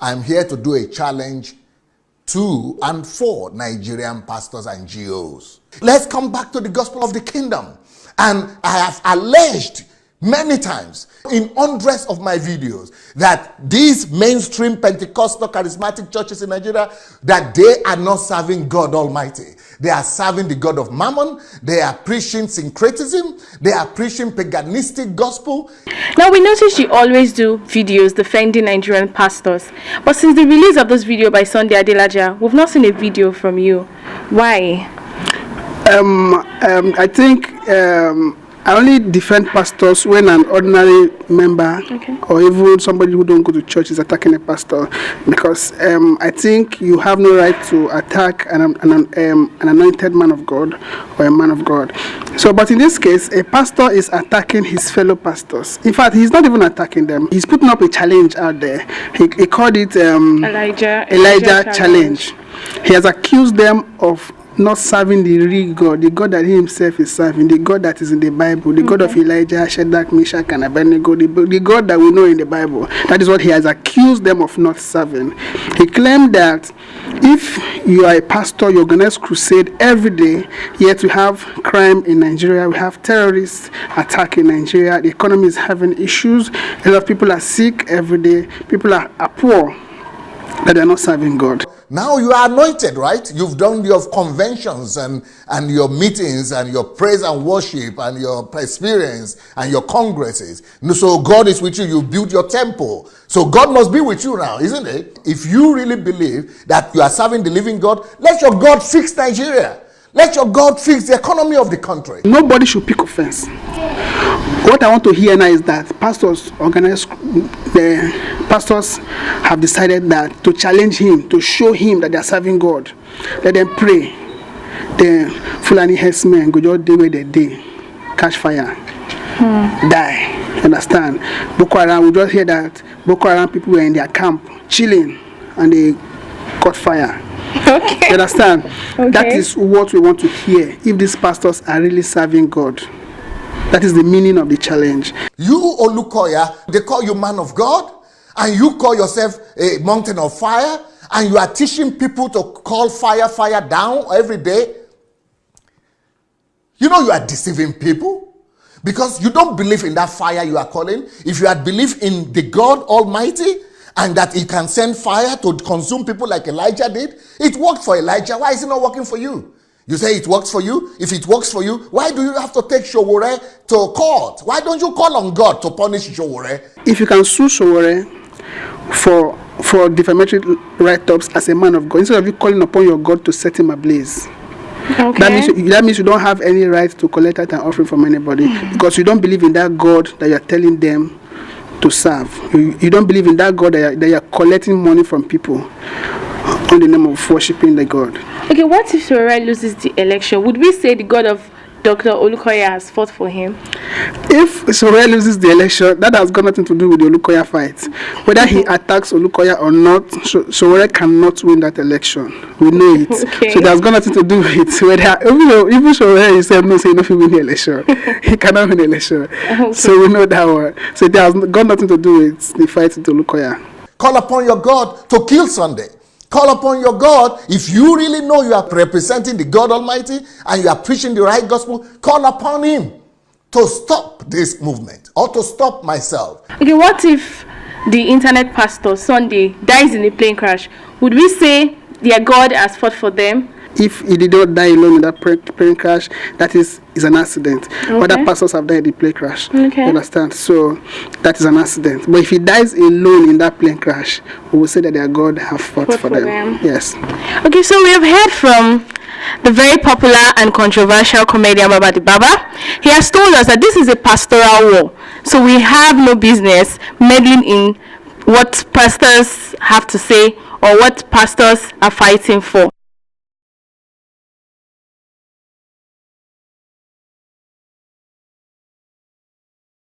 I'm here to do a challenge to and for Nigerian pastors and G.Os. Let's come back to the gospel of the kingdom. And I have alleged many times in hundreds of my videos that these mainstream Pentecostal charismatic churches in Nigeria, that they are not serving God Almighty. They are serving the God of mammon. They are preaching syncretism. They are preaching paganistic gospel. Now, we notice you always do videos defending Nigerian pastors. But since the release of this video by Sunday Adelaja, we've not seen a video from you. Why? I think I only defend pastors when an ordinary member or even somebody who don't go to church is attacking a pastor, because I think you have no right to attack an anointed man of God or a man of God. So, but in this case, a pastor is attacking his fellow pastors. In fact, he's not even attacking them. He's putting up a challenge out there. He called it Elijah challenge. He has accused them of not serving the real God, the God that he himself is serving, the God that is in the Bible, the God of Elijah, Shadrach, Meshach, and Abednego, the God that we know in the Bible. That is what he has accused them of not serving. He claimed that if you are a pastor, you organize crusade every day, yet we have crime in Nigeria, we have terrorists attacking Nigeria, the economy is having issues, a lot of people are sick every day, people are poor, that they are not serving God. Now you are anointed, right? You've done your conventions and your meetings and your praise and worship and your experience and your congresses. So God is with you. You built your temple. So God must be with you now, isn't it? If you really believe that you are serving the living God, let your God fix Nigeria. Let your God fix the economy of the country. Nobody should pick offense. What I want to hear now is that pastors have decided that to challenge him, to show him that they are serving God. Let them pray. The Fulani herdsmen go just day where they day, catch fire, die. Understand? Boko Haram, we just hear that Boko Haram people were in their camp chilling and they caught fire. Okay. You understand? Okay. That is what we want to hear. If these pastors are really serving God, that is the meaning of the challenge. You, Olukoya, they call you man of God, and you call yourself a mountain of fire, and you are teaching people to call fire down every day. You know you are deceiving people because you don't believe in that fire you are calling. If you had believed in the God Almighty, and that he can send fire to consume people like Elijah did. It worked for Elijah. Why is it not working for you? You say it works for you? If it works for you, why do you have to take Sowore to court? Why don't you call on God to punish Sowore? If you can sue Sowore for defamatory write-ups as a man of God, instead of you calling upon your God to set him ablaze, that means you don't have any right to collect an offering from anybody, because you don't believe in that God that you're telling them to serve. You don't believe in that God that you are collecting money from people on the name of worshiping the God. Okay, what if Sowore loses the election? Would we say the God of Dr. Olukoya has fought for him? If Sowore loses the election, that has got nothing to do with the Olukoya fight. Whether he attacks Olukoya or not, Sowore cannot win that election. We know it. Okay. So that's got nothing to do with whether, even Sowore himself knows he cannot win the election. He cannot win the election. Okay. So we know that one. So it has got nothing to do with the fight with Olukoya. Call upon your God to kill Sunday. Call upon your God. If you really know you are representing the God Almighty and you are preaching the right gospel, call upon him to stop this movement or to stop myself. Okay, what if the internet pastor Sunday dies in a plane crash? Would we say their God has fought for them? If he did not die alone in that plane crash, that is an accident. Okay. Other pastors have died in the plane crash. Okay. You understand? So that is an accident. But if he dies alone in that plane crash, we will say that their God have fought for them. Yes. Okay, so we have heard from the very popular and controversial comedian Baba the Baba. He has told us that this is a pastoral war. So we have no business meddling in what pastors have to say or what pastors are fighting for.